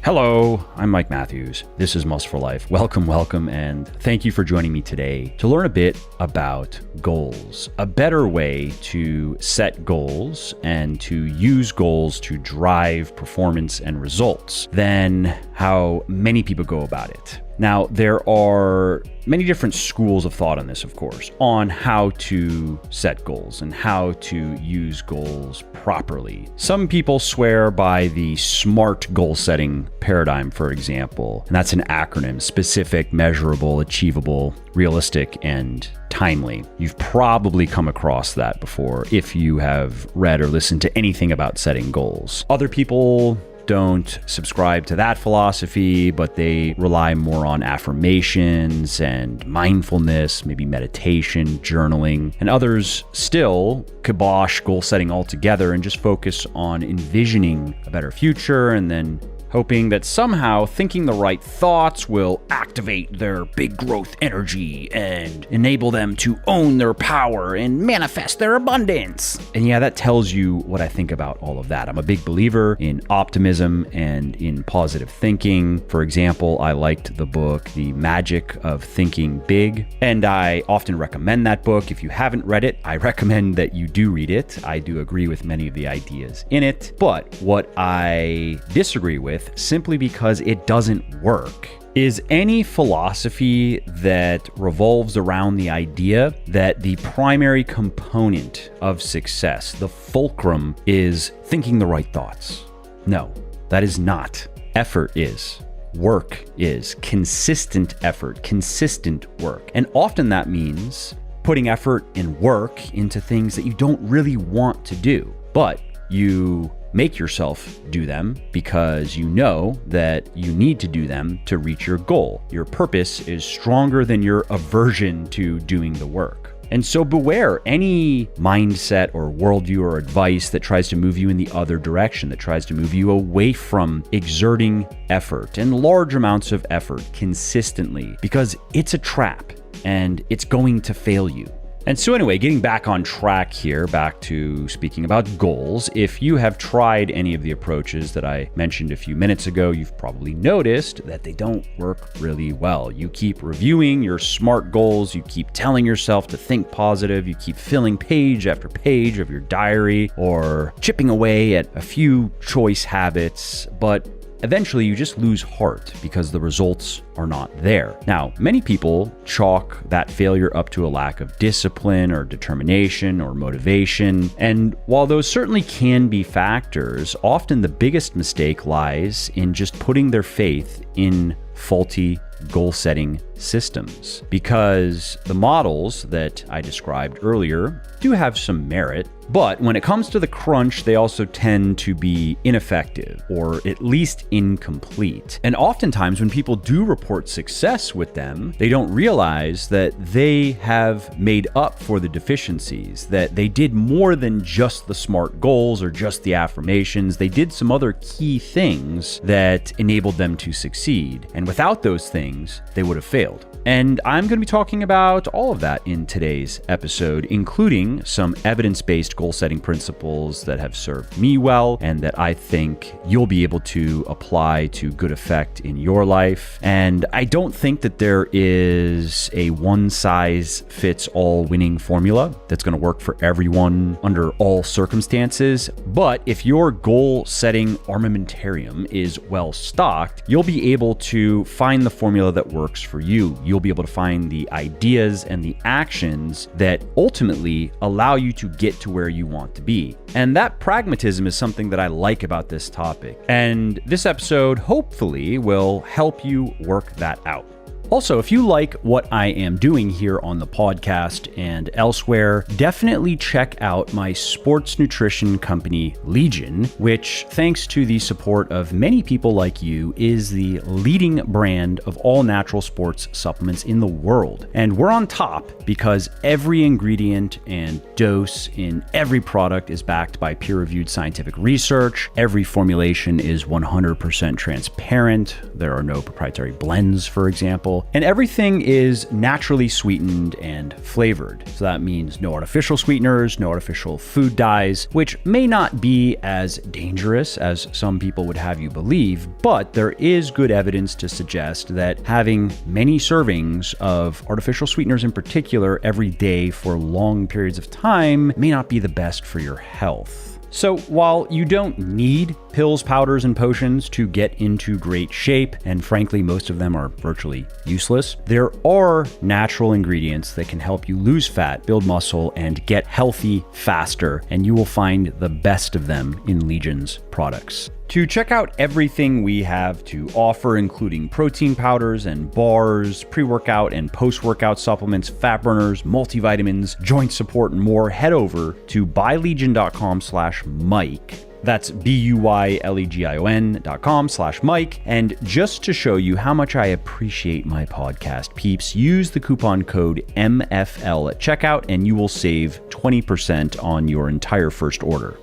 Hello, I'm Mike Matthews. This is Muscle for Life. Welcome, and thank you for joining me today to learn a bit about goals, a better way to set goals and to use goals to drive performance and results than how many people go about it. Now, there are many different schools of thought on this, of course, on how to set goals and how to use goals properly. Some people swear by the SMART goal setting paradigm, for example, and that's an acronym: specific, measurable, achievable, realistic, and timely. You've probably come across that before if you have read or listened to anything about setting goals. Other people don't subscribe to that philosophy, but they rely more on affirmations and mindfulness, maybe meditation, journaling, and others still kibosh goal setting altogether and just focus on envisioning a better future and then hoping that somehow thinking the right thoughts will activate their big growth energy and enable them to own their power and manifest their abundance. And yeah, that tells you what I think about all of that. I'm a big believer in optimism and in positive thinking. For example, I liked the book, The Magic of Thinking Big, and I often recommend that book. If you haven't read it, I recommend that you do read it. I do agree with many of the ideas in it, but what I disagree with, simply because it doesn't work, is any philosophy that revolves around the idea that the primary component of success, the fulcrum, is thinking the right thoughts. No, that is not. Effort is. Work is. Consistent effort, consistent work. And often that means putting effort and work into things that you don't really want to do, but you make yourself do them because you know that you need to do them to reach your goal. Your purpose is stronger than your aversion to doing the work. And so beware any mindset or worldview or advice that tries to move you in the other direction, that tries to move you away from exerting effort and large amounts of effort consistently, because it's a trap and it's going to fail you. And so anyway, getting back on track here, back to speaking about goals. If you have tried any of the approaches that I mentioned a few minutes ago, you've probably noticed that they don't work really well. You keep reviewing your SMART goals, you keep telling yourself to think positive, you keep filling page after page of your diary or chipping away at a few choice habits, but eventually you just lose heart because the results are not there. Now, many people chalk that failure up to a lack of discipline or determination or motivation. And while those certainly can be factors, often the biggest mistake lies in just putting their faith in faulty goal-setting systems, because the models that I described earlier do have some merit, but when it comes to the crunch, they also tend to be ineffective or at least incomplete. And oftentimes when people do report success with them, they don't realize that they have made up for the deficiencies, that they did more than just the SMART goals or just the affirmations. They did some other key things that enabled them to succeed. And without those things, they would have failed. And I'm going to be talking about all of that in today's episode, including some evidence-based goal-setting principles that have served me well and that I think you'll be able to apply to good effect in your life. And I don't think that there is a one-size-fits-all winning formula that's going to work for everyone under all circumstances. But if your goal-setting armamentarium is well-stocked, you'll be able to find the formula that works for you. You'll be able to find the ideas and the actions that ultimately allow you to get to where you want to be. And that pragmatism is something that I like about this topic. And this episode hopefully will help you work that out. Also, if you like what I am doing here on the podcast and elsewhere, definitely check out my sports nutrition company, Legion, which, thanks to the support of many people like you, is the leading brand of all natural sports supplements in the world. And we're on top because every ingredient and dose in every product is backed by peer-reviewed scientific research. Every formulation is 100% transparent. There are no proprietary blends, for example. label, and everything is naturally sweetened and flavored. So that means no artificial sweeteners, no artificial food dyes, which may not be as dangerous as some people would have you believe, but there is good evidence to suggest that having many servings of artificial sweeteners in particular every day for long periods of time may not be the best for your health. So while you don't need pills, powders, and potions to get into great shape, and frankly, most of them are virtually useless, there are natural ingredients that can help you lose fat, build muscle, and get healthy faster, and you will find the best of them in Legion's products. To check out everything we have to offer, including protein powders and bars, pre-workout and post-workout supplements, fat burners, multivitamins, joint support, and more, head over to buylegion.com/Mike. That's BUYLEGION.com/Mike. And just to show you how much I appreciate my podcast peeps, use the coupon code MFL at checkout and you will save 20% on your entire first order.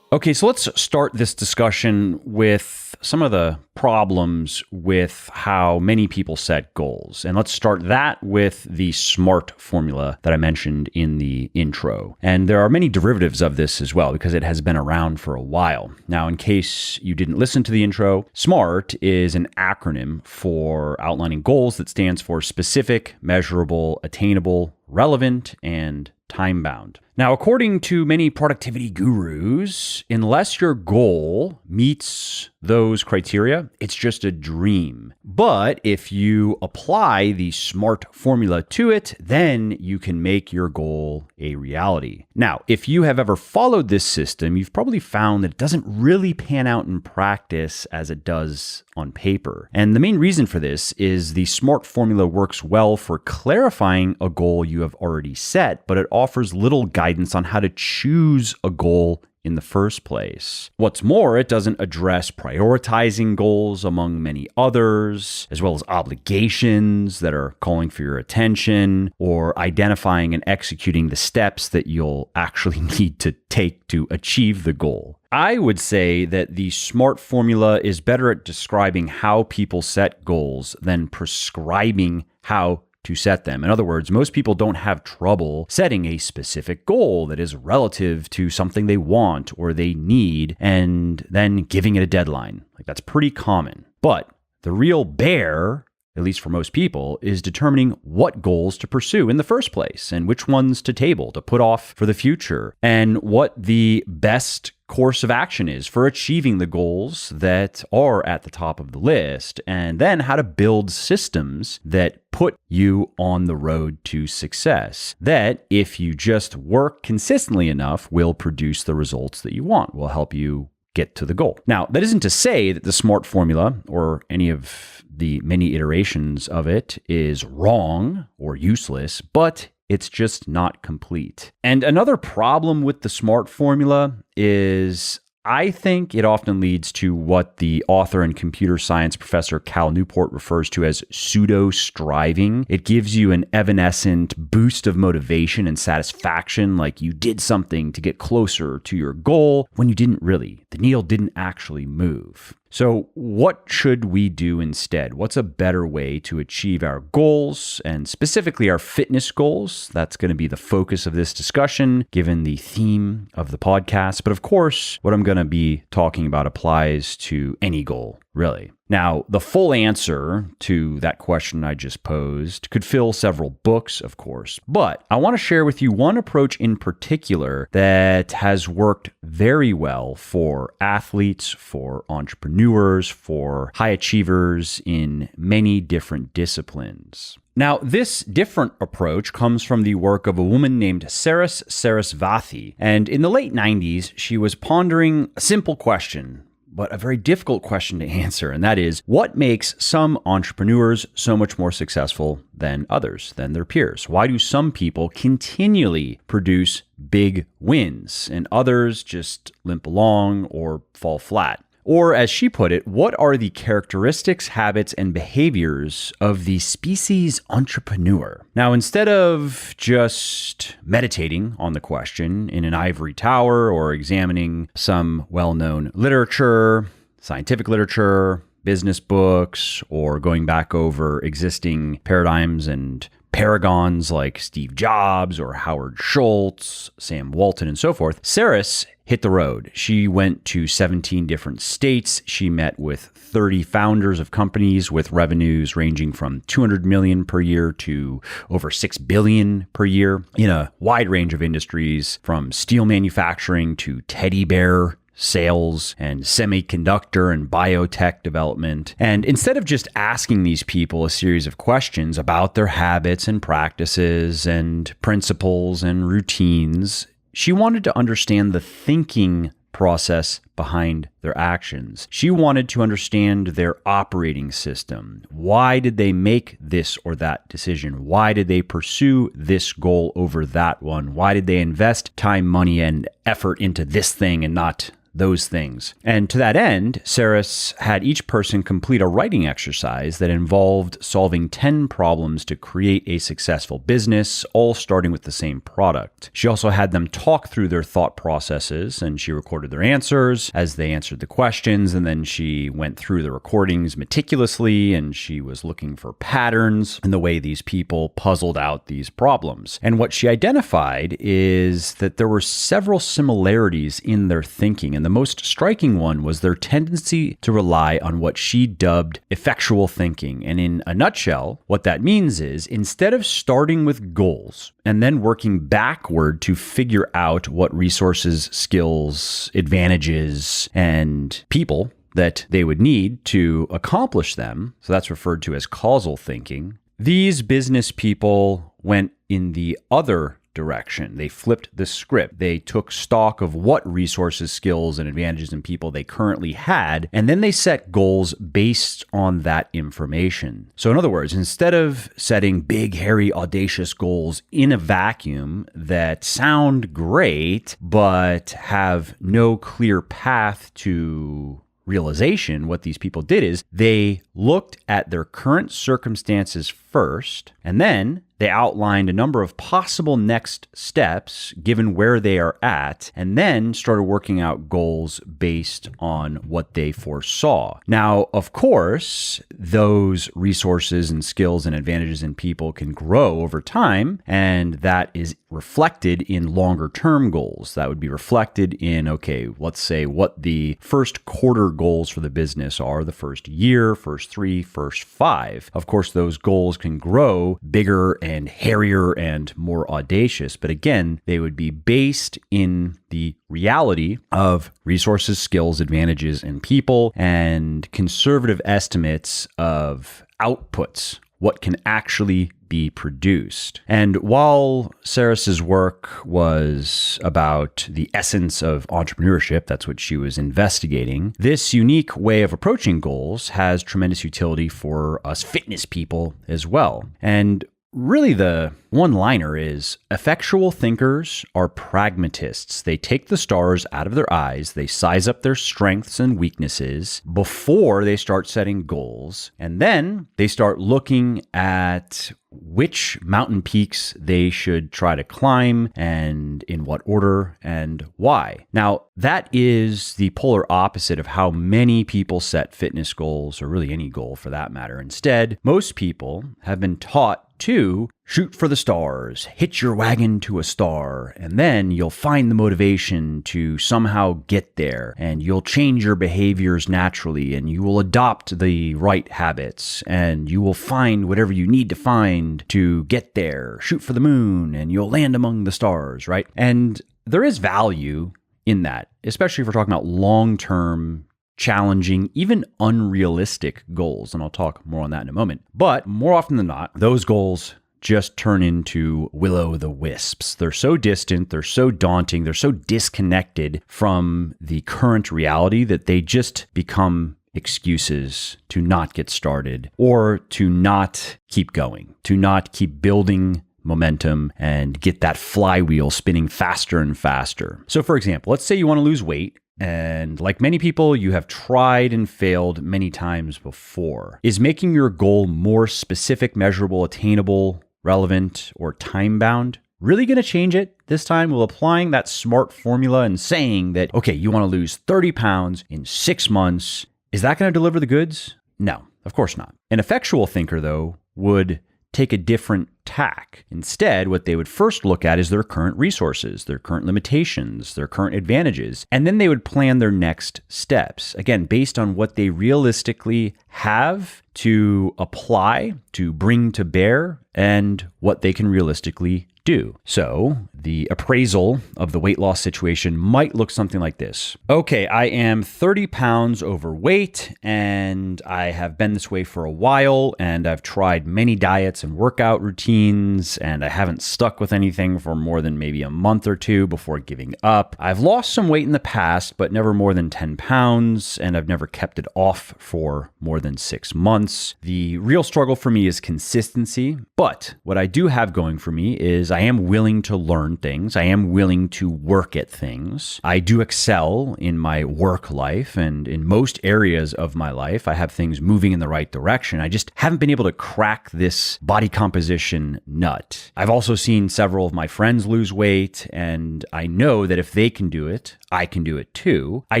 Okay, so let's start this discussion with some of the problems with how many people set goals. And let's start that with the SMART formula that I mentioned in the intro. And there are many derivatives of this as well because it has been around for a while. Now, in case you didn't listen to the intro, SMART is an acronym for outlining goals that stands for specific, measurable, attainable, relevant, and time-bound. Now, according to many productivity gurus, unless your goal meets those criteria, it's just a dream. But if you apply the SMART formula to it, then you can make your goal a reality. Now, if you have ever followed this system, you've probably found that it doesn't really pan out in practice as it does on paper. And the main reason for this is the SMART formula works well for clarifying a goal you have already set, but it offers little guidance on how to choose a goal in the first place. What's more, it doesn't address prioritizing goals among many others, as well as obligations that are calling for your attention, or identifying and executing the steps that you'll actually need to take to achieve the goal. I would say that the SMART formula is better at describing how people set goals than prescribing how to set them. In other words, most people don't have trouble setting a specific goal that is relative to something they want or they need and then giving it a deadline. Like, that's pretty common. But the real bear, at least for most people, is determining what goals to pursue in the first place and which ones to table, to put off for the future, and what the best course of action is for achieving the goals that are at the top of the list, and then how to build systems that put you on the road to success, that if you just work consistently enough will produce the results that you want, will help you get to the goal. Now, that isn't to say that the SMART formula or any of the many iterations of it is wrong or useless, but it's just not complete. And another problem with the SMART formula is I think it often leads to what the author and computer science professor Cal Newport refers to as pseudo-striving. It gives you an evanescent boost of motivation and satisfaction, like you did something to get closer to your goal when you didn't really. The needle didn't actually move. So what should we do instead? What's a better way to achieve our goals, and specifically our fitness goals? That's going to be the focus of this discussion, given the theme of the podcast. But of course, what I'm going to be talking about applies to any goal, really. Now, the full answer to that question I just posed could fill several books, of course, but I want to share with you one approach in particular that has worked very well for athletes, for entrepreneurs, for high achievers in many different disciplines. Now, this different approach comes from the work of a woman named Saras Sarasvathy, and in the late 90s, she was pondering a simple question, but a very difficult question to answer, and that is, what makes some entrepreneurs so much more successful than others, than their peers? Why do some people continually produce big wins and others just limp along or fall flat? Or, as she put it, what are the characteristics, habits, and behaviors of the species entrepreneur? Now, instead of just meditating on the question in an ivory tower or examining some well-known literature, scientific literature, business books or going back over existing paradigms and paragons like Steve Jobs or Howard Schultz, Sam Walton, and so forth, Saris hit the road. She went to 17 different states. She met with 30 founders of companies with revenues ranging from 200 million per year to over 6 billion per year in a wide range of industries, from steel manufacturing to teddy bear sales and semiconductor and biotech development. And instead of just asking these people a series of questions about their habits and practices and principles and routines, she wanted to understand the thinking process behind their actions. She wanted to understand their operating system. Why did they make this or that decision? Why did they pursue this goal over that one? Why did they invest time, money, and effort into this thing and not those things? And to that end, Saris had each person complete a writing exercise that involved solving 10 problems to create a successful business, all starting with the same product. She also had them talk through their thought processes, and she recorded their answers as they answered the questions, and then she went through the recordings meticulously, and she was looking for patterns in the way these people puzzled out these problems. And what she identified is that there were several similarities in their thinking, and the most striking one was their tendency to rely on what she dubbed effectual thinking. And in a nutshell, what that means is instead of starting with goals and then working backward to figure out what resources, skills, advantages, and people that they would need to accomplish them, so that's referred to as causal thinking, these business people went in the other direction. They flipped the script. They took stock of what resources, skills, and advantages and people they currently had, and then they set goals based on that information. So in other words, instead of setting big, hairy, audacious goals in a vacuum that sound great, but have no clear path to realization, what these people did is they looked at their current circumstances first, and then they outlined a number of possible next steps given where they are at, and then started working out goals based on what they foresaw. Now, of course, those resources and skills and advantages in people can grow over time, and that is reflected in longer term goals. That would be reflected in, okay, let's say what the first quarter goals for the business are, the first year, first 3, first 5. Of course, those goals can grow bigger and hairier and more audacious, but again, they would be based in the reality of resources, skills, advantages, and people, and conservative estimates of outputs, what can actually be produced. And while Saris's work was about the essence of entrepreneurship, that's what she was investigating, this unique way of approaching goals has tremendous utility for us fitness people as well. And really, the one-liner is effectual thinkers are pragmatists. They take the stars out of their eyes. They size up their strengths and weaknesses before they start setting goals. And then they start looking at which mountain peaks they should try to climb and in what order and why. Now, that is the polar opposite of how many people set fitness goals, or really any goal for that matter. Instead, most people have been taught to shoot for the stars, hitch your wagon to a star, and then you'll find the motivation to somehow get there, and you'll change your behaviors naturally, and you will adopt the right habits, and you will find whatever you need to find to get there. Shoot for the moon, and you'll land among the stars, right? And there is value in that, especially if we're talking about long-term, challenging, even unrealistic goals. And I'll talk more on that in a moment. But more often than not, those goals just turn into will-o'-the-wisps. They're so distant, they're so daunting, they're so disconnected from the current reality that they just become excuses to not get started or to not keep going, to not keep building momentum and get that flywheel spinning faster and faster. So for example, let's say you want to lose weight. And like many people, you have tried and failed many times before. Is making your goal more specific, measurable, attainable, relevant, or time-bound really going to change it this time? Will applying that SMART formula and saying that, okay, you want to lose 30 pounds in 6 months, Is that going to deliver the goods? No, of course not. An effectual thinker, though, would take a different tack. Instead, what they would first look at is their current resources, their current limitations, their current advantages, and then they would plan their next steps. Again, based on what they realistically have to apply, to bring to bear, and what they can realistically do. So the appraisal of the weight loss situation might look something like this. Okay, I am 30 pounds overweight and I have been this way for a while, and I've tried many diets and workout routines, and I haven't stuck with anything for more than maybe a month or two before giving up. I've lost some weight in the past, but never more than 10 pounds, and I've never kept it off for more than 6 months. The real struggle for me is consistency, but what I do have going for me is I am willing to learn things. I am willing to work at things. I do excel in my work life, and in most areas of my life, I have things moving in the right direction. I just haven't been able to crack this body composition nut. I've also seen several of my friends lose weight, and I know that if they can do it, I can do it too. I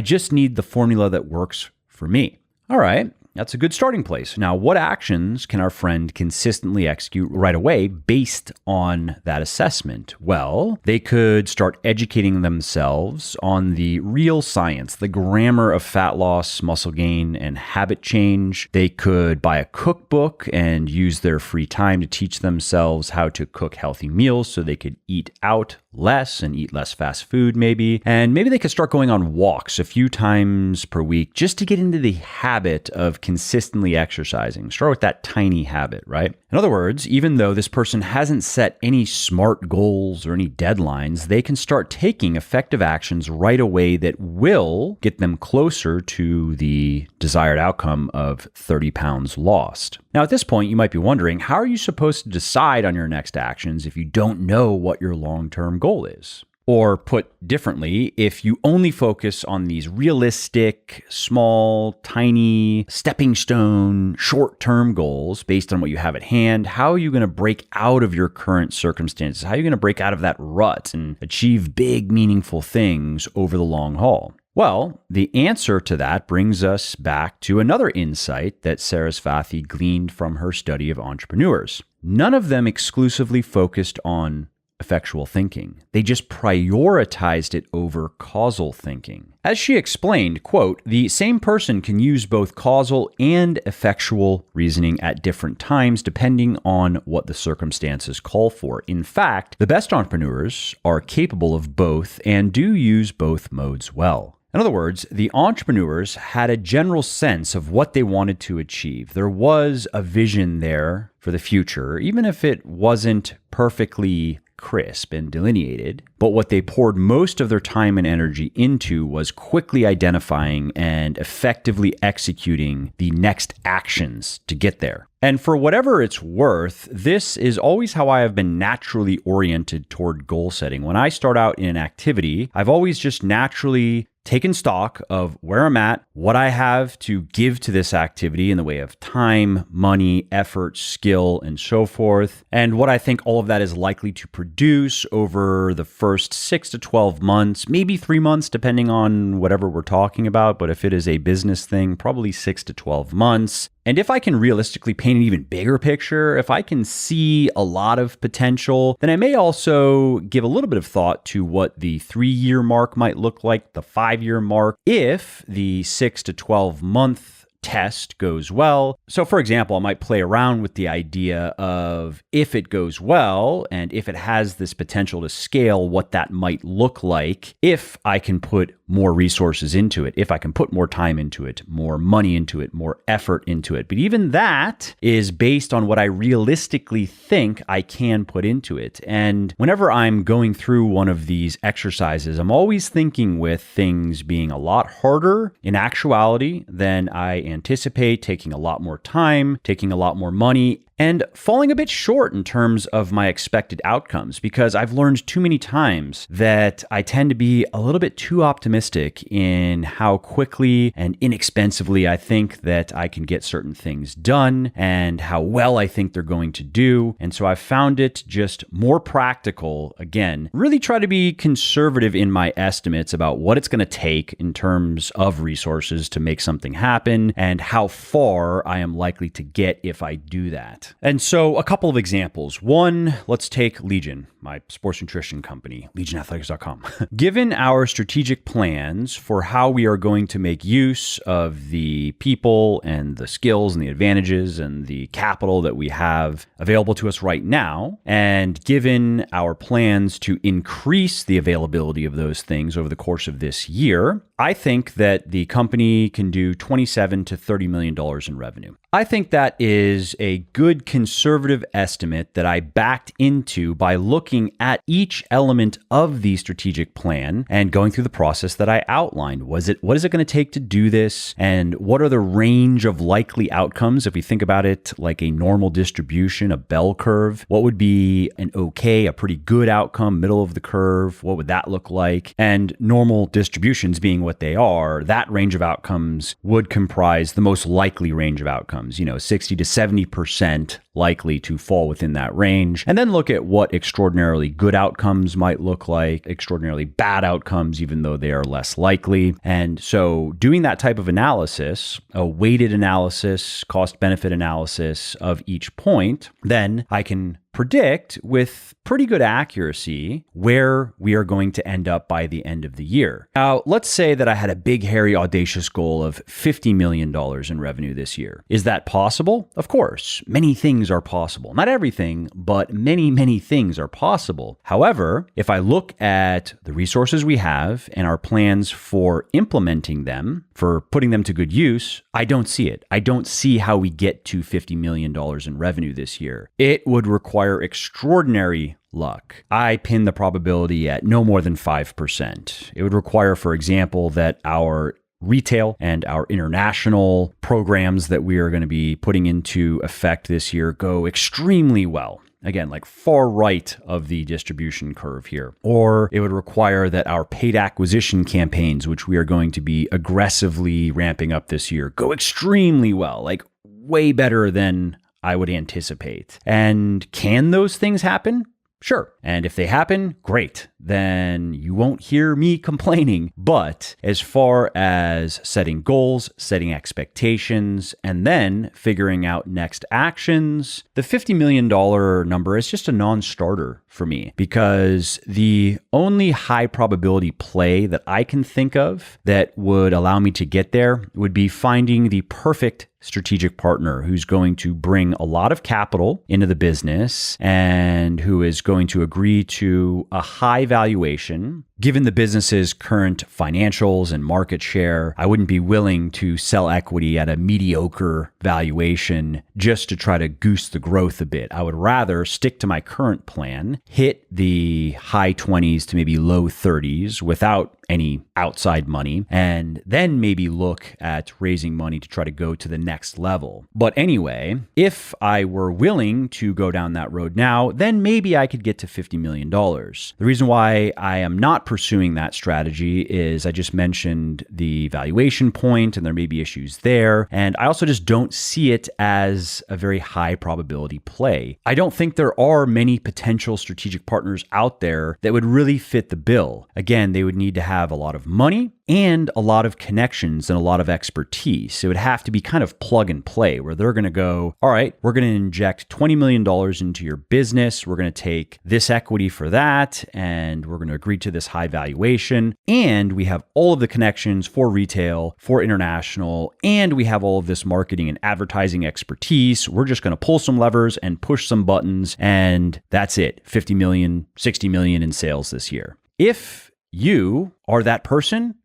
just need the formula that works for me. All right. That's a good starting place. Now, what actions can our friend consistently execute right away based on that assessment? Well, they could start educating themselves on the real science, the grammar of fat loss, muscle gain, and habit change. They could buy a cookbook and use their free time to teach themselves how to cook healthy meals so they could eat out less and eat less fast food maybe. And maybe they could start going on walks a few times per week just to get into the habit of consistently exercising. Start with that tiny habit, right? In other words, even though this person hasn't set any SMART goals or any deadlines, they can start taking effective actions right away that will get them closer to the desired outcome of 30 pounds lost. Now, at this point, you might be wondering, how are you supposed to decide on your next actions if you don't know what your long-term goal is? Or put differently, if you only focus on these realistic, small, tiny, stepping stone, short-term goals based on what you have at hand, how are you going to break out of your current circumstances? How are you going to break out of that rut and achieve big, meaningful things over the long haul? Well, the answer to that brings us back to another insight that Sarasvathy gleaned from her study of entrepreneurs. None of them exclusively focused on effectual thinking. They just prioritized it over causal thinking. As she explained, quote, the same person can use both causal and effectual reasoning at different times depending on what the circumstances call for. In fact, the best entrepreneurs are capable of both and do use both modes well. In other words, the entrepreneurs had a general sense of what they wanted to achieve. There was a vision there for the future, even if it wasn't perfectly crisp and delineated. But what they poured most of their time and energy into was quickly identifying and effectively executing the next actions to get there. And for whatever it's worth, this is always how I have been naturally oriented toward goal setting. When I start out in an activity, I've always just naturally taken stock of where I'm at, what I have to give to this activity in the way of time, money, effort, skill, and so forth, and what I think all of that is likely to produce over the first 6 to 12 months, maybe 3 months, depending on whatever we're talking about. But if it is a business thing, probably 6 to 12 months. And if I can realistically paint an even bigger picture, if I can see a lot of potential, then I may also give a little bit of thought to what the 3-year mark might look like, the 5-year mark, if the 6 to 12 month test goes well. So for example, I might play around with the idea of if it goes well and if it has this potential to scale, what that might look like if I can put more resources into it, if I can put more time into it, more money into it, more effort into it. But even that is based on what I realistically think I can put into it. And whenever I'm going through one of these exercises, I'm always thinking with things being a lot harder in actuality than I anticipate, taking a lot more time, taking a lot more money, and falling a bit short in terms of my expected outcomes because I've learned too many times that I tend to be a little bit too optimistic in how quickly and inexpensively I think that I can get certain things done and how well I think they're going to do. And so I've found it just more practical, again, really try to be conservative in my estimates about what it's going to take in terms of resources to make something happen and how far I am likely to get if I do that. And so a couple of examples. One, let's take Legion, my sports nutrition company, legionathletics.com. Given our strategic plans for how we are going to make use of the people and the skills and the advantages and the capital that we have available to us right now, and given our plans to increase the availability of those things over the course of this year, I think that the company can do $27 to $30 million in revenue. I think that is a good conservative estimate that I backed into by looking at each element of the strategic plan and going through the process that I outlined. What is it going to take to do this? And what are the range of likely outcomes? If we think about it like a normal distribution, a bell curve, what would be a pretty good outcome, middle of the curve? What would that look like? And normal distributions being what they are, that range of outcomes would comprise the most likely range of outcomes, 60 to 70% likely to fall within that range. And then look at what extraordinarily good outcomes might look like, extraordinarily bad outcomes, even though they are less likely. And so doing that type of analysis, a weighted analysis, cost-benefit analysis of each point, then I can predict with pretty good accuracy where we are going to end up by the end of the year. Now, let's say that I had a big, hairy, audacious goal of $50 million in revenue this year. Is that possible? Of course. Many things are possible. Not everything, but many, many things are possible. However, if I look at the resources we have and our plans for implementing them, for putting them to good use, I don't see it. I don't see how we get to $50 million in revenue this year. It would require extraordinary luck. I pin the probability at no more than 5%. It would require, for example, that our retail and our international programs that we are going to be putting into effect this year go extremely well. Again, like far right of the distribution curve here. Or it would require that our paid acquisition campaigns, which we are going to be aggressively ramping up this year, go extremely well, like way better than I would anticipate. And can those things happen? Sure. And if they happen, great. Then you won't hear me complaining. But as far as setting goals, setting expectations, and then figuring out next actions, the $50 million number is just a non-starter for me because the only high probability play that I can think of that would allow me to get there would be finding the perfect strategic partner who's going to bring a lot of capital into the business and who is going to agree to a high valuation. Given the business's current financials and market share, I wouldn't be willing to sell equity at a mediocre valuation just to try to goose the growth a bit. I would rather stick to my current plan, hit the high 20s to maybe low 30s without any outside money, and then maybe look at raising money to try to go to the next level. But anyway, if I were willing to go down that road now, then maybe I could get to $50 million. The reason why I am not pursuing that strategy is I just mentioned the valuation point and there may be issues there. And I also just don't see it as a very high probability play. I don't think there are many potential strategic partners out there that would really fit the bill. Again, they would need to have a lot of money and a lot of connections and a lot of expertise. It would have to be kind of plug and play where they're going to go, all right, we're going to inject $20 million into your business. We're going to take this equity for that, and we're going to agree to this high valuation. And we have all of the connections for retail, for international, and we have all of this marketing and advertising expertise. We're just going to pull some levers and push some buttons, and that's it. 50 million, 60 million in sales this year. If you are that person,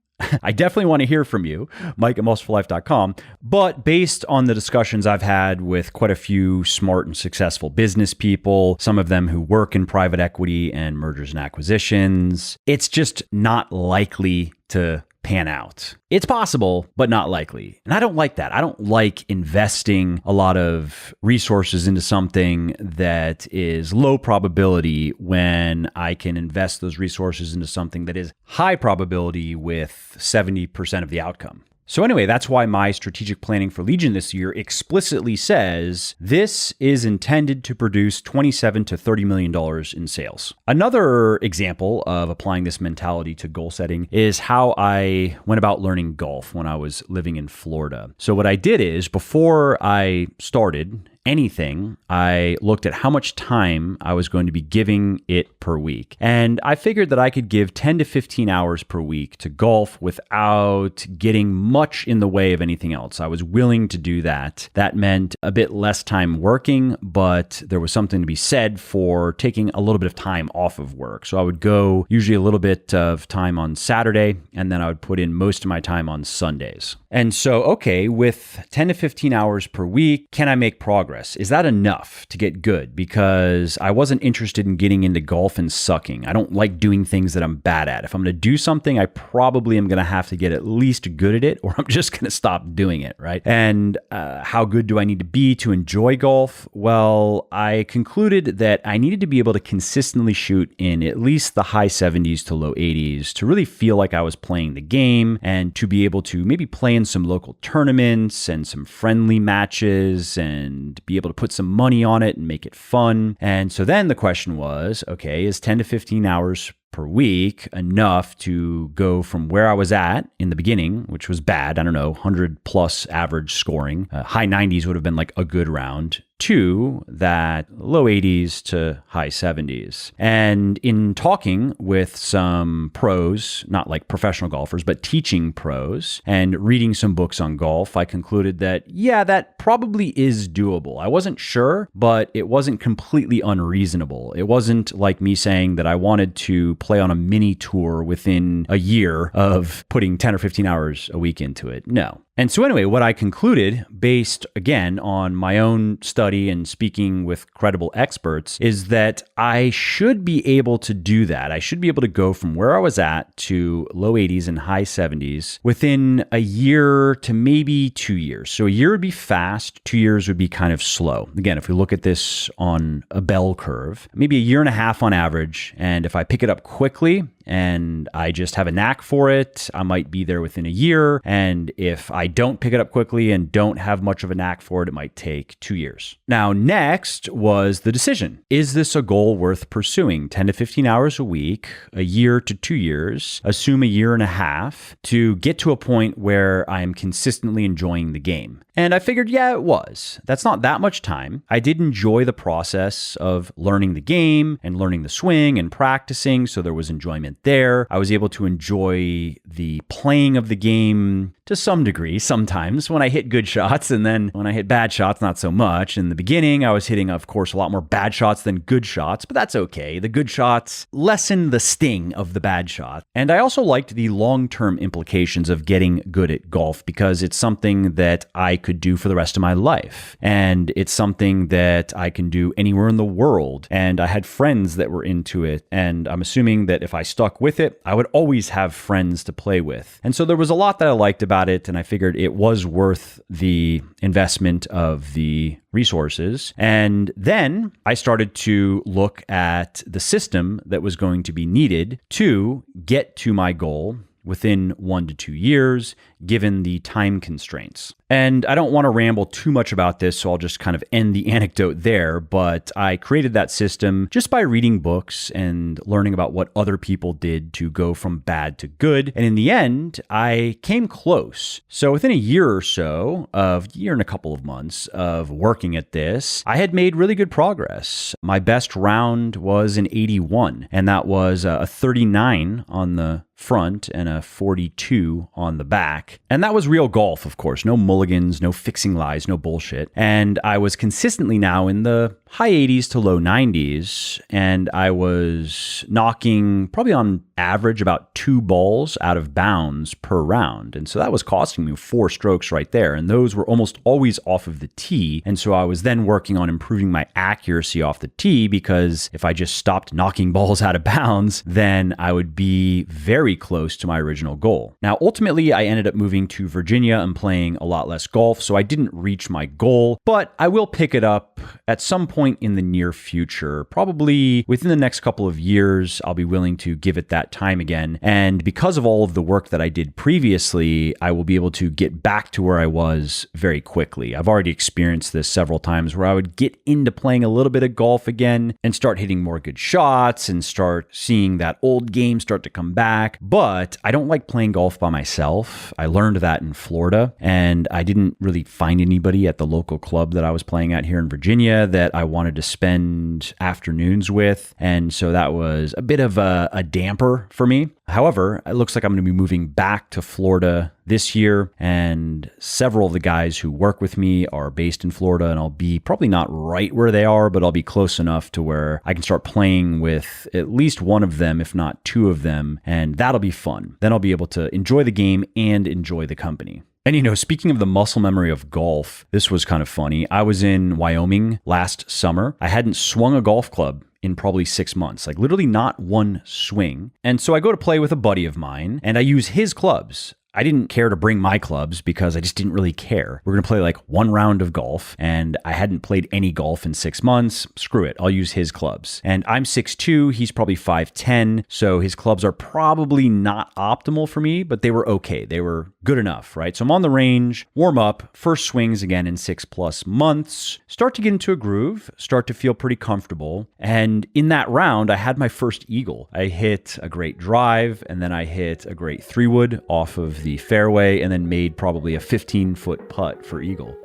I definitely want to hear from you, Mike@muscleforlife.com. But based on the discussions I've had with quite a few smart and successful business people, some of them who work in private equity and mergers and acquisitions, it's just not likely to pan out. It's possible, but not likely. And I don't like that. I don't like investing a lot of resources into something that is low probability when I can invest those resources into something that is high probability with 70% of the outcome. So anyway, that's why my strategic planning for Legion this year explicitly says this is intended to produce $27 to $30 million in sales. Another example of applying this mentality to goal setting is how I went about learning golf when I was living in Florida. So what I did is before I started anything, I looked at how much time I was going to be giving it per week. And I figured that I could give 10 to 15 hours per week to golf without getting much in the way of anything else. I was willing to do that. That meant a bit less time working, but there was something to be said for taking a little bit of time off of work. So I would go usually a little bit of time on Saturday, and then I would put in most of my time on Sundays. And so, okay, with 10 to 15 hours per week, can I make progress? Is that enough to get good? Because I wasn't interested in getting into golf and sucking. I don't like doing things that I'm bad at. If I'm going to do something, I probably am going to have to get at least good at it, or I'm just going to stop doing it, right? And how good do I need to be to enjoy golf? Well, I concluded that I needed to be able to consistently shoot in at least the high 70s to low 80s to really feel like I was playing the game, and to be able to maybe play in some local tournaments and some friendly matches and be able to put some money on it and make it fun. And so then the question was, okay, is 10 to 15 hours per week enough to go from where I was at in the beginning, which was bad, I don't know, 100 plus average scoring, high 90s would have been like a good round, to that low 80s to high 70s. And in talking with some pros, not like professional golfers, but teaching pros, and reading some books on golf, I concluded that, yeah, that probably is doable. I wasn't sure, but it wasn't completely unreasonable. It wasn't like me saying that I wanted to play on a mini tour within a year of putting 10 or 15 hours a week into it. No. And so anyway, what I concluded, based again on my own study and speaking with credible experts, is that I should be able to do that. I should be able to go from where I was at to low 80s and high 70s within a year to maybe 2 years. So a year would be fast, 2 years would be kind of slow. Again, if we look at this on a bell curve, maybe a year and a half on average. And if I pick it up quickly, and I just have a knack for it, I might be there within a year. And if I don't pick it up quickly and don't have much of a knack for it, it might take 2 years. Now, next was the decision. Is this a goal worth pursuing? 10 to 15 hours a week, a year to 2 years, assume a year and a half to get to a point where I am consistently enjoying the game. And I figured, yeah, it was. That's not that much time. I did enjoy the process of learning the game and learning the swing and practicing, so there was enjoyment there. I was able to enjoy the playing of the game to some degree sometimes when I hit good shots, and then when I hit bad shots, not so much. In the beginning, I was hitting, of course, a lot more bad shots than good shots, but that's okay. The good shots lessen the sting of the bad shot. And I also liked the long-term implications of getting good at golf, because it's something that I could do for the rest of my life. And it's something that I can do anywhere in the world. And I had friends that were into it. And I'm assuming that if I stuck with it, I would always have friends to play with. And so there was a lot that I liked about it. And I figured it was worth the investment of the resources. And then I started to look at the system that was going to be needed to get to my goal within 1 to 2 years, given the time constraints. And I don't want to ramble too much about this, so I'll just kind of end the anecdote there, but I created that system just by reading books and learning about what other people did to go from bad to good. And in the end, I came close. So within a year or so, year and a couple of months of working at this, I had made really good progress. My best round was an 81, and that was a 39 on the front and a 42 on the back. And that was real golf, of course. No mulligans, no fixing lies, no bullshit. And I was consistently now in the high 80s to low 90s. And I was knocking probably on average about 2 balls out of bounds per round. And so that was costing me 4 strokes right there. And those were almost always off of the tee. And so I was then working on improving my accuracy off the tee, because if I just stopped knocking balls out of bounds, then I would be very close to my original goal. Now, ultimately, I ended up moving to Virginia and playing a lot less golf, so I didn't reach my goal, but I will pick it up at some point in the near future. Probably within the next couple of years, I'll be willing to give it that time again. And because of all of the work that I did previously, I will be able to get back to where I was very quickly. I've already experienced this several times where I would get into playing a little bit of golf again and start hitting more good shots and start seeing that old game start to come back. But I don't like playing golf by myself. I learned that in Florida, and I didn't really find anybody at the local club that I was playing at here in Virginia that I wanted to spend afternoons with. And so that was a bit of a damper for me. However, it looks like I'm going to be moving back to Florida this year, and several of the guys who work with me are based in Florida, and I'll be probably not right where they are, but I'll be close enough to where I can start playing with at least one of them, if not 2 of them, and that'll be fun. Then I'll be able to enjoy the game and enjoy the company. And speaking of the muscle memory of golf, this was kind of funny. I was in Wyoming last summer. I hadn't swung a golf club in probably 6 months, like literally not one swing. And so I go to play with a buddy of mine, and I use his clubs. I didn't care to bring my clubs because I just didn't really care. We're going to play like 1 round of golf, and I hadn't played any golf in 6 months. Screw it. I'll use his clubs. And I'm 6'2", he's probably 5'10", so his clubs are probably not optimal for me, but they were okay. They were good enough, right? So I'm on the range, warm up, first swings again in 6+ months, start to get into a groove, start to feel pretty comfortable. And in that round, I had my first eagle. I hit a great drive, and then I hit a great 3-wood off of the fairway, and then made probably a 15-foot putt for eagle.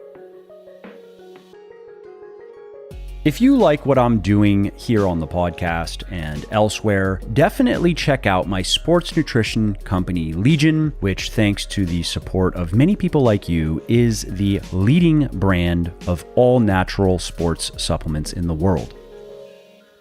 If you like what I'm doing here on the podcast and elsewhere, definitely check out my sports nutrition company, Legion, which, thanks to the support of many people like you, is the leading brand of all natural sports supplements in the world.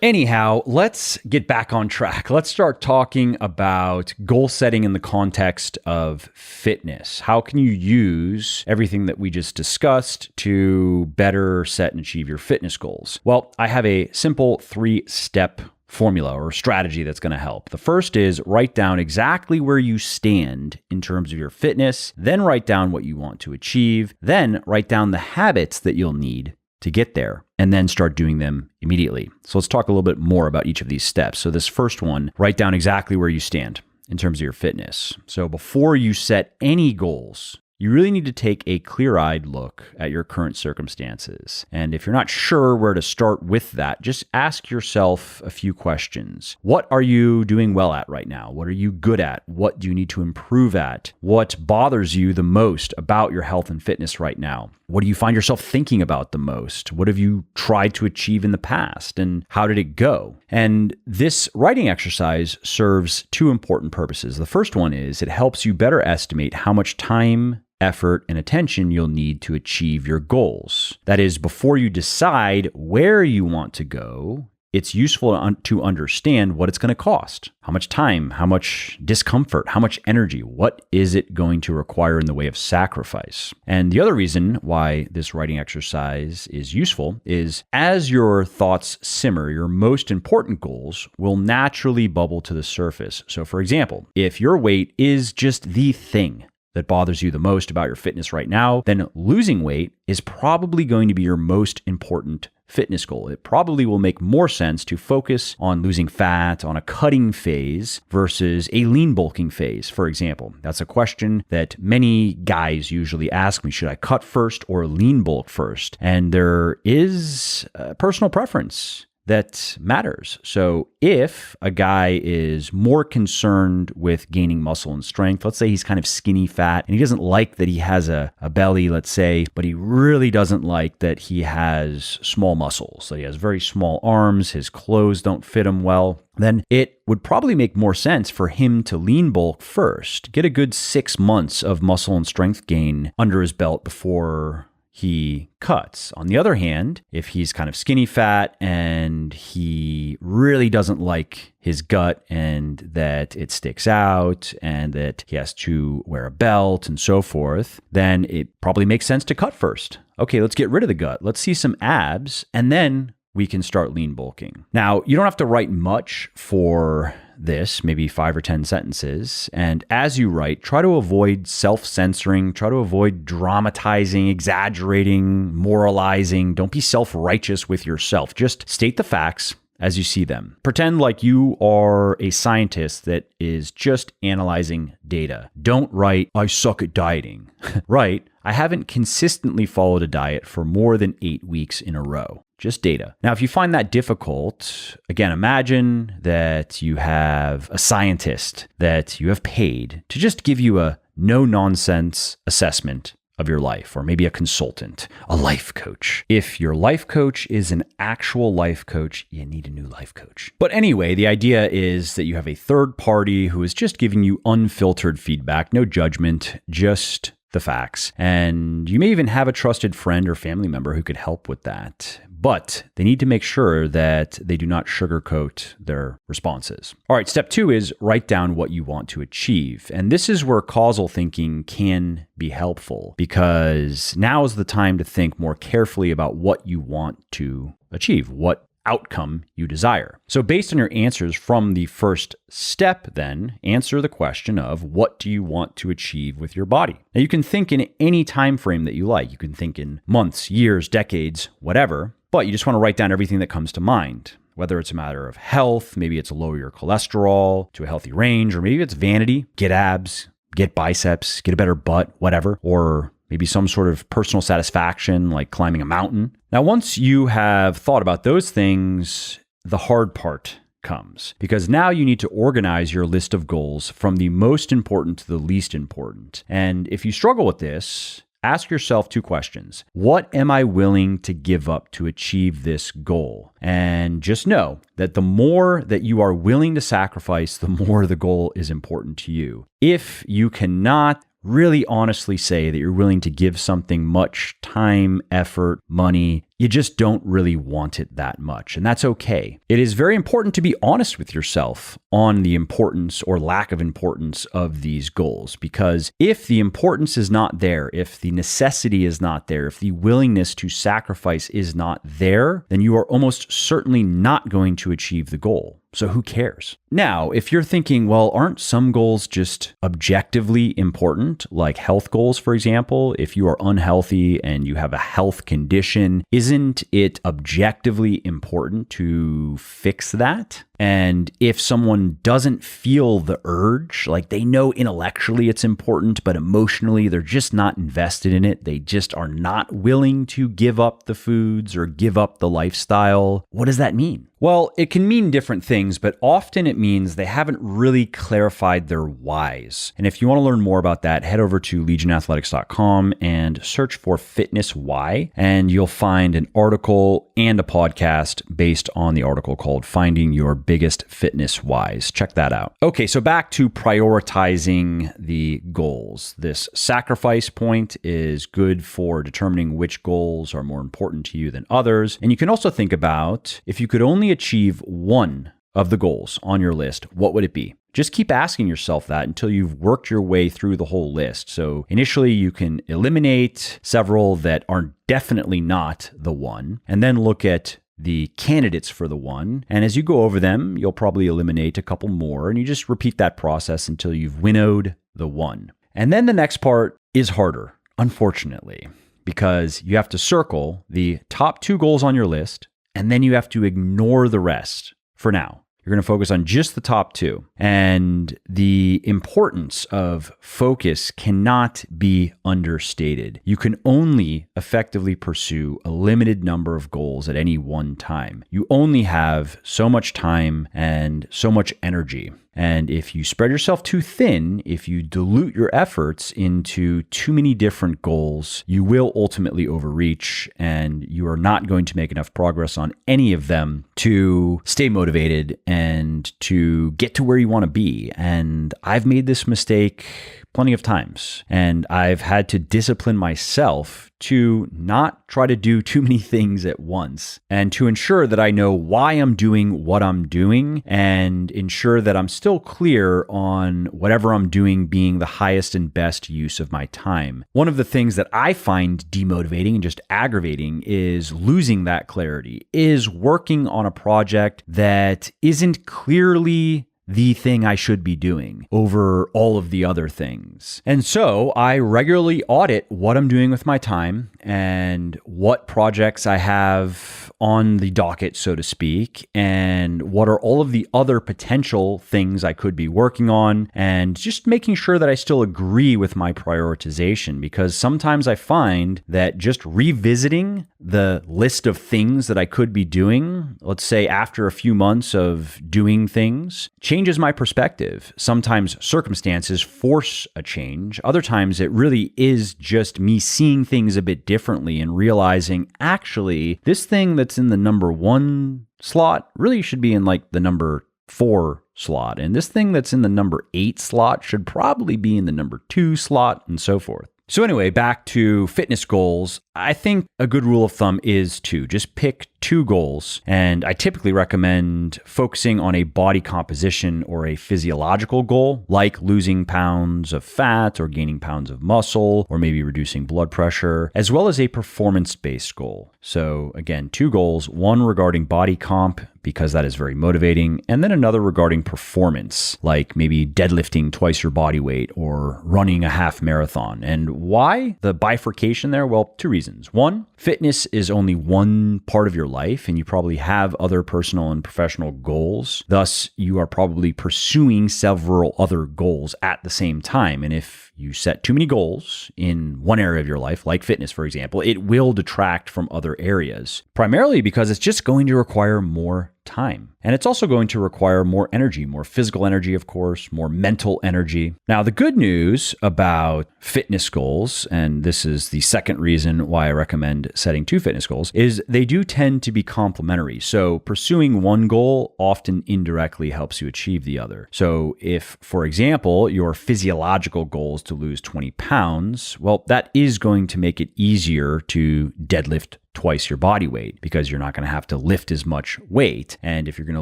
Anyhow, let's get back on track. Let's start talking about goal setting in the context of fitness. How can you use everything that we just discussed to better set and achieve your fitness goals? Well, I have a simple 3-step formula or strategy that's going to help. The first is write down exactly where you stand in terms of your fitness, then write down what you want to achieve, then write down the habits that you'll need to get there, and then start doing them immediately. So let's talk a little bit more about each of these steps. So this first one, write down exactly where you stand in terms of your fitness. So before you set any goals, you really need to take a clear-eyed look at your current circumstances. And if you're not sure where to start with that, just ask yourself a few questions. What are you doing well at right now? What are you good at? What do you need to improve at? What bothers you the most about your health and fitness right now? What do you find yourself thinking about the most? What have you tried to achieve in the past, and how did it go? And this writing exercise serves 2 important purposes. The first one is it helps you better estimate how much time, effort, and attention you'll need to achieve your goals. That is, before you decide where you want to go, it's useful to understand what it's going to cost. How much time, how much discomfort, how much energy, what is it going to require in the way of sacrifice? And the other reason why this writing exercise is useful is as your thoughts simmer, your most important goals will naturally bubble to the surface. So for example, if your weight is just the thing that bothers you the most about your fitness right now, then losing weight is probably going to be your most important fitness goal. It probably will make more sense to focus on losing fat on a cutting phase versus a lean bulking phase, for example. That's a question that many guys usually ask me. Should I cut first or lean bulk first? And there is a personal preference that matters. So if a guy is more concerned with gaining muscle and strength, let's say he's kind of skinny fat and he doesn't like that he has a belly, let's say, but he really doesn't like that he has small muscles. So he has very small arms, his clothes don't fit him well, then it would probably make more sense for him to lean bulk first, get a good 6 months of muscle and strength gain under his belt before he cuts. On the other hand, if he's kind of skinny fat and he really doesn't like his gut and that it sticks out and that he has to wear a belt and so forth, then it probably makes sense to cut first. Okay, let's get rid of the gut. Let's see some abs, and then we can start lean bulking. Now, you don't have to write much for this, maybe 5 or 10 sentences. And as you write, try to avoid self-censoring, try to avoid dramatizing, exaggerating, moralizing. Don't be self-righteous with yourself. Just state the facts as you see them. Pretend like you are a scientist that is just analyzing data. Don't write, I suck at dieting. Write, I haven't consistently followed a diet for more than 8 weeks in a row. Just data. Now, if you find that difficult, again, imagine that you have a scientist that you have paid to just give you a no-nonsense assessment of your life, or maybe a consultant, a life coach. If your life coach is an actual life coach, you need a new life coach. But anyway, the idea is that you have a third party who is just giving you unfiltered feedback, no judgment, just the facts. And you may even have a trusted friend or family member who could help with that. But they need to make sure that they do not sugarcoat their responses. All right, step 2 is write down what you want to achieve. And this is where causal thinking can be helpful, because now is the time to think more carefully about what you want to achieve, what outcome you desire. So based on your answers from the first step, then answer the question of what do you want to achieve with your body? Now you can think in any time frame that you like. You can think in months, years, decades, whatever, but you just want to write down everything that comes to mind. Whether it's a matter of health, maybe it's lower your cholesterol to a healthy range, or maybe it's vanity, get abs, get biceps, get a better butt, whatever, or maybe some sort of personal satisfaction like climbing a mountain. Now, once you have thought about those things, the hard part comes, because now you need to organize your list of goals from the most important to the least important. And if you struggle with this, ask yourself 2 questions. What am I willing to give up to achieve this goal? And just know that the more that you are willing to sacrifice, the more the goal is important to you. If you cannot really honestly say that you're willing to give something much time, effort, money, you just don't really want it that much. And that's okay. It is very important to be honest with yourself on the importance or lack of importance of these goals. Because if the importance is not there, if the necessity is not there, if the willingness to sacrifice is not there, then you are almost certainly not going to achieve the goal. So who cares? Now, if you're thinking, well, aren't some goals just objectively important, like health goals, for example? If you are unhealthy and you have a health condition, isn't it objectively important to fix that? And if someone doesn't feel the urge, like they know intellectually it's important, but emotionally they're just not invested in it, they just are not willing to give up the foods or give up the lifestyle, what does that mean? Well, it can mean different things, but often it means they haven't really clarified their whys. And if you want to learn more about that, head over to legionathletics.com and search for Fitness Why, and you'll find an article and a podcast based on the article called Finding Your Biggest Fitness Whys. Check that out. Okay, so back to prioritizing the goals. This sacrifice point is good for determining which goals are more important to you than others. And you can also think about, if you could only achieve one of the goals on your list, what would it be? Just keep asking yourself that until you've worked your way through the whole list. So initially you can eliminate several that are definitely not the one, and then look at the candidates for the one. And as you go over them, you'll probably eliminate a couple more, and you just repeat that process until you've winnowed the one. And then the next part is harder, unfortunately, because you have to circle the top 2 goals on your list, and then you have to ignore the rest for now. You're going to focus on just the top 2. And the importance of focus cannot be understated. You can only effectively pursue a limited number of goals at any one time. You only have so much time and so much energy. And if you spread yourself too thin, if you dilute your efforts into too many different goals, you will ultimately overreach, and you are not going to make enough progress on any of them to stay motivated and to get to where you want to be. And I've made this mistake plenty of times, and I've had to discipline myself to not try to do too many things at once and to ensure that I know why I'm doing what I'm doing and ensure that I'm still clear on whatever I'm doing being the highest and best use of my time. One of the things that I find demotivating and just aggravating is losing that clarity, is working on a project that isn't clearly the thing I should be doing over all of the other things. And so I regularly audit what I'm doing with my time and what projects I have on the docket, so to speak, and what are all of the other potential things I could be working on, and just making sure that I still agree with my prioritization, because sometimes I find that just revisiting the list of things that I could be doing, let's say after a few months of doing things, changes my perspective. Sometimes circumstances force a change. Other times it really is just me seeing things a bit differently and realizing, actually, this thing that's in the number 1 slot really should be in like the number 4 slot. And this thing that's in the number 8 slot should probably be in the number 2 slot, and so forth. So anyway, back to fitness goals. I think a good rule of thumb is to just pick 2 goals. And I typically recommend focusing on a body composition or a physiological goal, like losing pounds of fat or gaining pounds of muscle, or maybe reducing blood pressure, as well as a performance-based goal. So again, 2 goals, one regarding body comp, because that is very motivating, and then another regarding performance, like maybe deadlifting twice your body weight or running a half marathon. And why the bifurcation there? Well, 2 reasons. One, fitness is only one part of your life, and you probably have other personal and professional goals. Thus, you are probably pursuing several other goals at the same time. And if you set too many goals in one area of your life, like fitness, for example, it will detract from other areas, primarily because it's just going to require more time. And it's also going to require more energy, more physical energy, of course, more mental energy. Now, the good news about fitness goals, and this is the second reason why I recommend setting 2 fitness goals, is they do tend to be complementary. So pursuing one goal often indirectly helps you achieve the other. So if, for example, your physiological goal is to lose 20 pounds, well, that is going to make it easier to deadlift twice your body weight because you're not going to have to lift as much weight. And if you're going to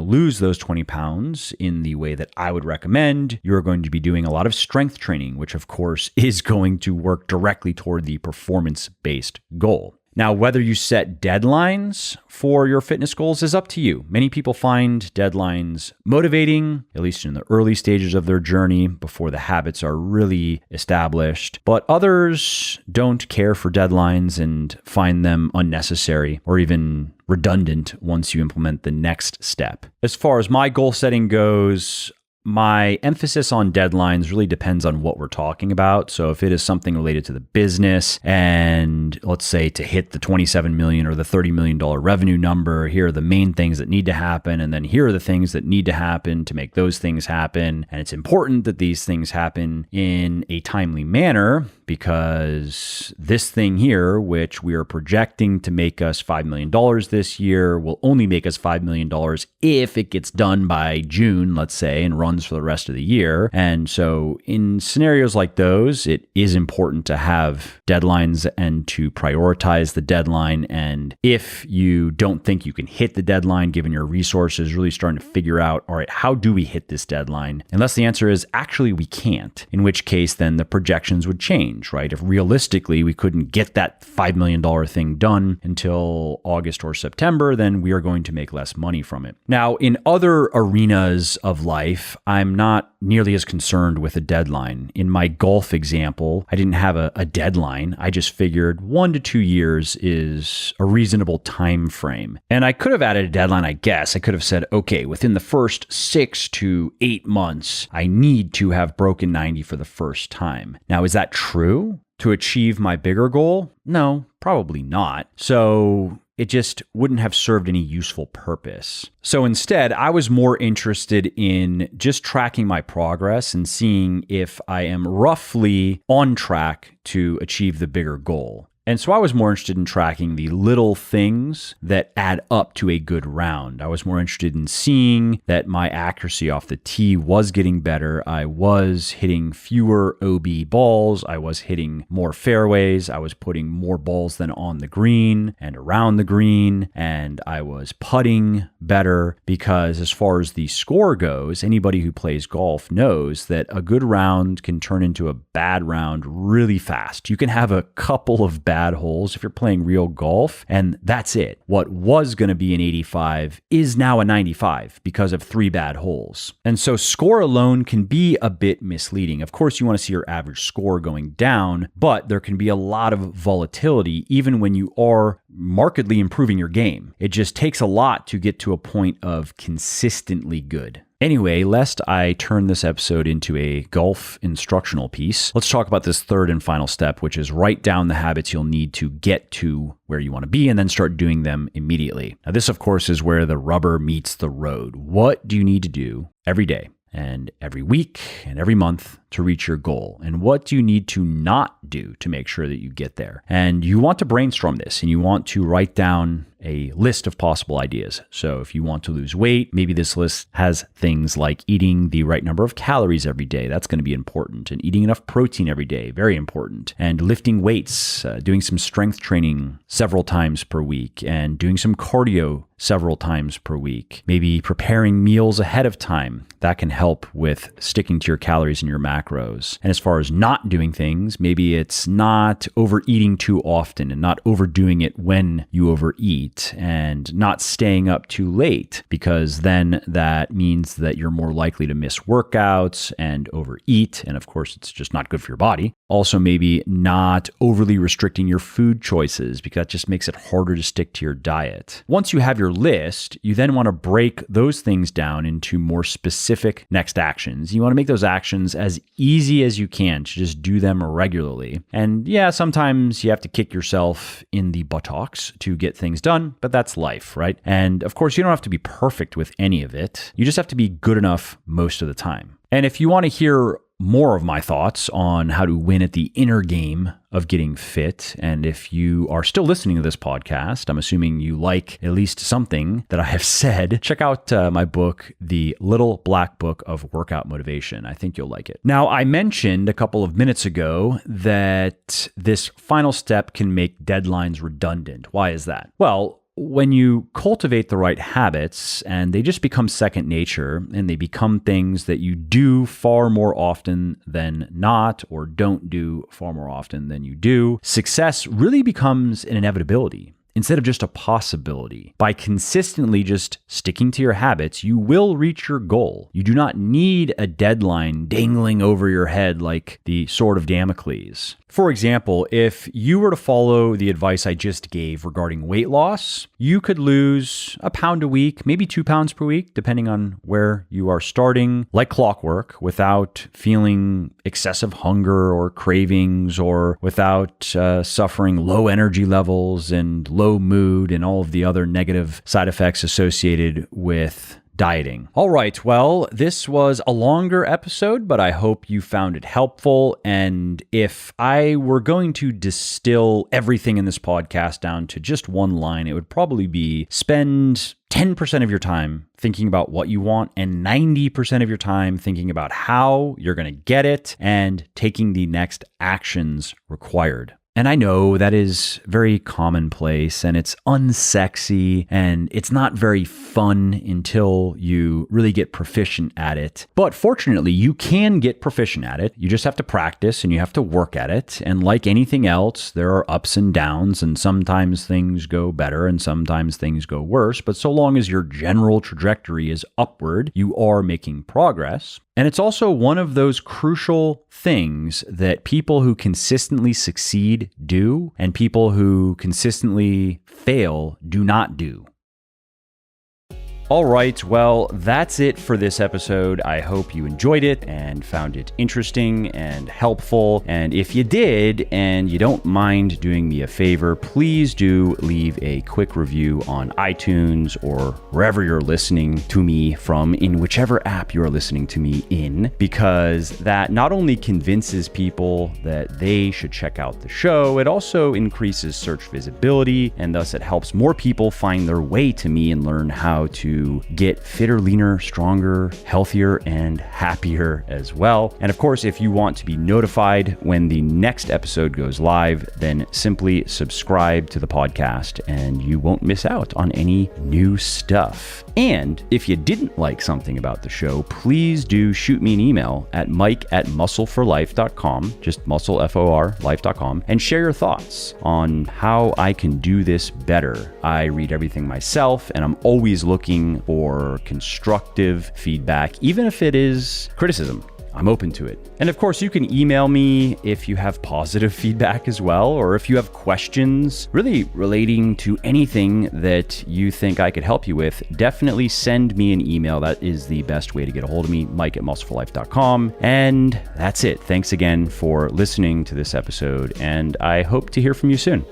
lose those 20 pounds in the way that I would recommend, you're going to be doing a lot of strength training, which of course is going to work directly toward the performance-based goal. Now, whether you set deadlines for your fitness goals is up to you. Many people find deadlines motivating, at least in the early stages of their journey before the habits are really established. But others don't care for deadlines and find them unnecessary or even redundant once you implement the next step. As far as my goal setting goes, my emphasis on deadlines really depends on what we're talking about. So if it is something related to the business and let's say to hit the 27 million or the $30 million revenue number, here are the main things that need to happen. And then here are the things that need to happen to make those things happen. And it's important that these things happen in a timely manner because this thing here, which we are projecting to make us $5 million this year, will only make us $5 million if it gets done by June, let's say, and runs for the rest of the year. And so in scenarios like those, it is important to have deadlines and to prioritize the deadline. And if you don't think you can hit the deadline, given your resources, really starting to figure out, all right, how do we hit this deadline? Unless the answer is actually we can't, in which case then the projections would change, right? If realistically we couldn't get that $5 million thing done until August or September, then we are going to make less money from it. Now, in other arenas of life, I'm not nearly as concerned with a deadline. In my golf example, I didn't have a deadline. I just figured 1 to 2 years is a reasonable time frame. And I could have added a deadline, I guess. I could have said, okay, within the first 6 to 8 months, I need to have broken 90 for the first time. Now, is that true to achieve my bigger goal? No, probably not. So it just wouldn't have served any useful purpose. So instead, I was more interested in just tracking my progress and seeing if I am roughly on track to achieve the bigger goal. And so I was more interested in tracking the little things that add up to a good round. I was more interested in seeing that my accuracy off the tee was getting better. I was hitting fewer OB balls. I was hitting more fairways. I was putting more balls than on the green and around the green. And I was putting better because as far as the score goes, anybody who plays golf knows that a good round can turn into a bad round really fast. You can have a couple of bad holes if you're playing real golf, and that's it. What was going to be an 85 is now a 95 because of 3 bad holes. And so score alone can be a bit misleading. Of course, you want to see your average score going down, but there can be a lot of volatility even when you are markedly improving your game. It just takes a lot to get to a point of consistently good. Anyway, lest I turn this episode into a golf instructional piece, let's talk about this third and final step, which is write down the habits you'll need to get to where you want to be and then start doing them immediately. Now, this, of course, is where the rubber meets the road. What do you need to do every day and every week and every month to reach your goal? And what do you need to not do to make sure that you get there? And you want to brainstorm this and you want to write down a list of possible ideas. So if you want to lose weight, maybe this list has things like eating the right number of calories every day. That's going to be important. And eating enough protein every day, very important. And lifting weights, doing some strength training several times per week, and doing some cardio several times per week. Maybe preparing meals ahead of time. That can help with sticking to your calories and your macros. And as far as not doing things, maybe it's not overeating too often and not overdoing it when you overeat, and not staying up too late, because then that means that you're more likely to miss workouts and overeat. And of course, it's just not good for your body. Also, maybe not overly restricting your food choices, because that just makes it harder to stick to your diet. Once you have your list, you then want to break those things down into more specific next actions. You want to make those actions as easy as you can to just do them regularly. And yeah, sometimes you have to kick yourself in the buttocks to get things done, but that's life, right? And of course, you don't have to be perfect with any of it. You just have to be good enough most of the time. And if you want to hear more of my thoughts on how to win at the inner game of getting fit, and if you are still listening to this podcast, I'm assuming you like at least something that I have said, check out my book, The Little Black Book of Workout Motivation. I think you'll like it. Now, I mentioned a couple of minutes ago that this final step can make deadlines redundant. Why is that? Well, when you cultivate the right habits and they just become second nature and they become things that you do far more often than not, or don't do far more often than you do, success really becomes an inevitability instead of just a possibility. By consistently just sticking to your habits, you will reach your goal. You do not need a deadline dangling over your head like the sword of Damocles. For example, if you were to follow the advice I just gave regarding weight loss, you could lose a pound a week, maybe 2 pounds per week, depending on where you are starting, like clockwork, without feeling excessive hunger or cravings, or without suffering low energy levels and low mood and all of the other negative side effects associated with dieting. All right, well, this was a longer episode, but I hope you found it helpful. And if I were going to distill everything in this podcast down to just one line, it would probably be spend 10% of your time thinking about what you want and 90% of your time thinking about how you're going to get it and taking the next actions required. And I know that is very commonplace and it's unsexy and it's not very fun until you really get proficient at it. But fortunately, you can get proficient at it. You just have to practice and you have to work at it. And like anything else, there are ups and downs, and sometimes things go better and sometimes things go worse. But so long as your general trajectory is upward, you are making progress. And it's also one of those crucial things that people who consistently succeed do and people who consistently fail do not do. All right, well, that's it for this episode. I hope you enjoyed it and found it interesting and helpful. And if you did, and you don't mind doing me a favor, please do leave a quick review on iTunes or wherever you're listening to me from, in whichever app you're listening to me in, because that not only convinces people that they should check out the show, it also increases search visibility, and thus it helps more people find their way to me and learn how to get fitter, leaner, stronger, healthier, and happier as well. And of course, if you want to be notified when the next episode goes live, then simply subscribe to the podcast and you won't miss out on any new stuff. And if you didn't like something about the show, please do shoot me an email at mike@muscleforlife.com, just muscle, F-O-R, life.com, and share your thoughts on how I can do this better. I read everything myself, and I'm always looking for constructive feedback, even if it is criticism. I'm open to it. And of course, you can email me if you have positive feedback as well, or if you have questions really relating to anything that you think I could help you with, definitely send me an email. That is the best way to get a hold of me, mike@muscleforlife.com. And that's it. Thanks again for listening to this episode, and I hope to hear from you soon.